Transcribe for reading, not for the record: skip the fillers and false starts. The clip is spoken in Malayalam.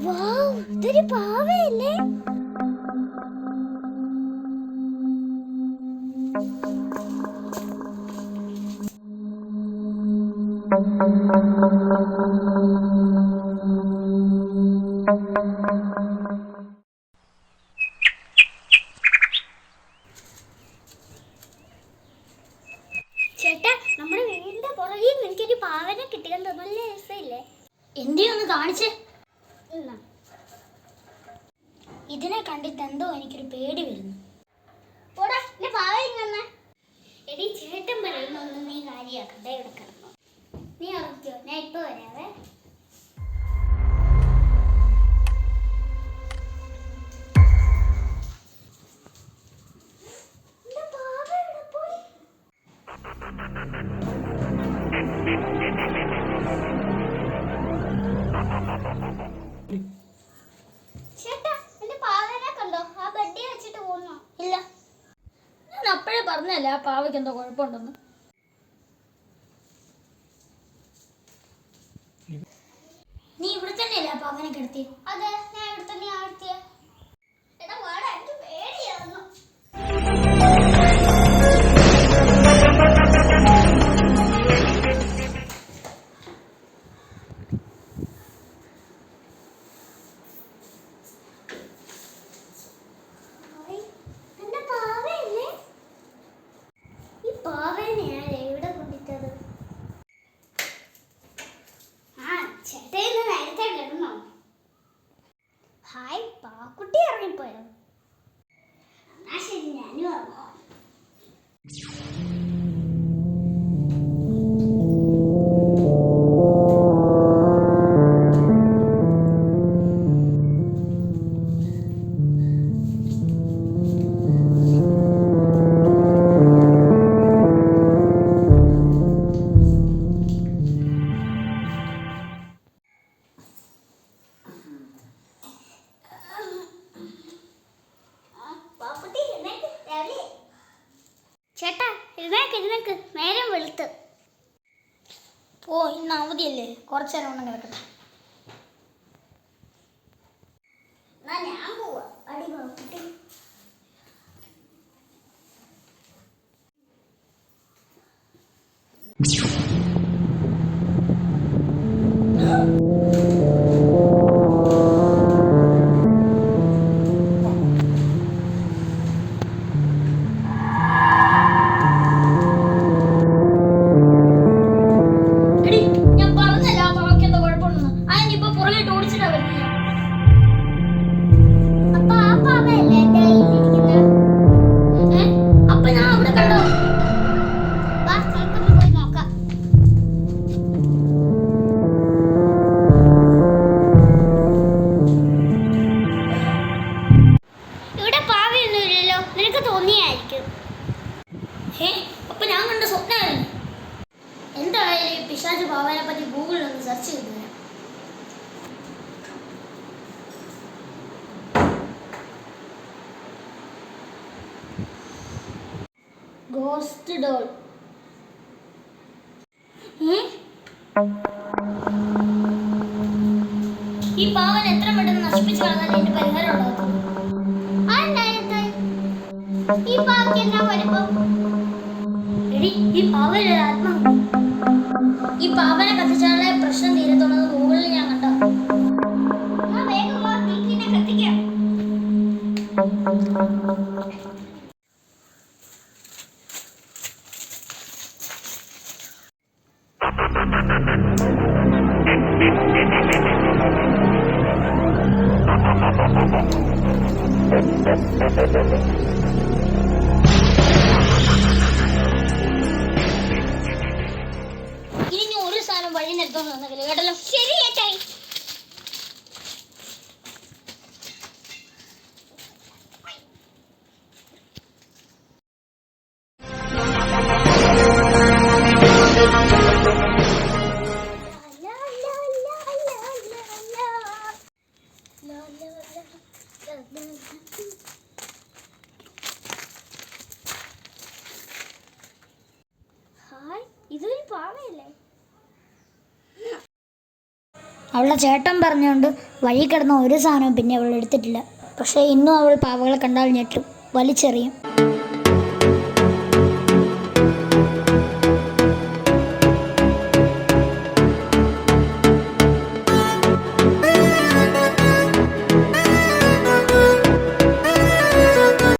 വാവ്, ഇതൊരു പാവയല്ലേ? ചേട്ടാ, നമ്മുടെ വീടിന്റെ പുറകിൽ എനിക്കൊരു പാവനെ കിട്ടിയല്ലോ. നല്ല രസമില്ലേ? എന്റെ ഒന്ന് കാണിച്ചേ. ഇതിനെ കണ്ടിട്ട് എന്തോ എനിക്കൊരു പേടി വരുന്നു. എടി, ചേട്ടൻ പറയുന്നൊന്നും നീ കാര്യമാക്കണ്ട. ഇവിടെ കിടന്നു നീ ഉറക്കോ? ഞാൻ ഇപ്പൊ വരാവേ. ചേട്ടാ, എന്റെ പാവനെ കണ്ടോ? ആ ബെഡി വെച്ചിട്ട് പോന്നോ? ഇല്ല, ഞാൻ അപ്പോഴേ പറഞ്ഞല്ലേ ആ പാവയ്ക്ക് എന്തോ കുഴപ്പമുണ്ടെന്ന്. നീ ഇവിടെ തന്നെയല്ലേ ആ പാവനെ കിടത്തി? അതെ, ഞാൻ ഇവിടെ തന്നെ ആഴ്ത്തിയ. എടാ വാടാ, എനിക്ക് പേടിയാവുന്നു. ഹായ്, പാക്കുട്ടി ഇറങ്ങിപ്പോയോ? എന്നാ ശരി, ഞാനും ഇറങ്ങാം. ചേട്ടാ, എഴുന്നേക്ക്, നേരം വെളുത്ത്. ഓ, ഇന്ന് അവധിയല്ലേ, കുറച്ചു നേരം ഒന്നും കിടക്കട്ടെ. ഞാൻ പോവാ. അടി പാക്കുട്ടി. അപ്പൊ ഞാൻ കണ്ട സ്വപ്നമായിരുന്നു. എന്തായാലും പിശാച് പാവനെ പറ്റി ഗൂഗിളിൽ ഒന്ന് സെർച്ച് ചെയ്തു തരാം. Ghost doll. ഈ പാവൻ എത്ര പെട്ടെന്ന് നശിപ്പിച്ചു കളഞ്ഞാൽ എന്റെ പരിഹാരം ഉണ്ടാകും. ഈ പാവയ്ക്ക് എന്നാ വരുമ്പോ? ഈ പാവയുടെ ആത്മാവ്. ഈ പാവനെ കത്തിച്ചാലേ പ്രശ്നം തീരത്തുള്ളത് ഗൂഗിളിൽ ഞാൻ കണ്ട. വേഗം വാ, നമുക്ക് ഇതിനെ കത്തിക്കാം. ഇനി ഒരു സാധനം വഴി നിർത്തോണ്ട് വന്നെങ്കിൽ കേട്ടല്ലോ. ശരി ചേട്ടായി. Hi. പാവയല്ലേ. അവളുടെ ചേട്ടൻ പറഞ്ഞുകൊണ്ട് വഴി കിടന്ന ഒരു സാധനവും പിന്നെ അവൾ എടുത്തിട്ടില്ല. പക്ഷേ ഇന്നും അവൾ പാവകളെ കണ്ടാൽ ഞെട്ടും, വലിച്ചെറിയും.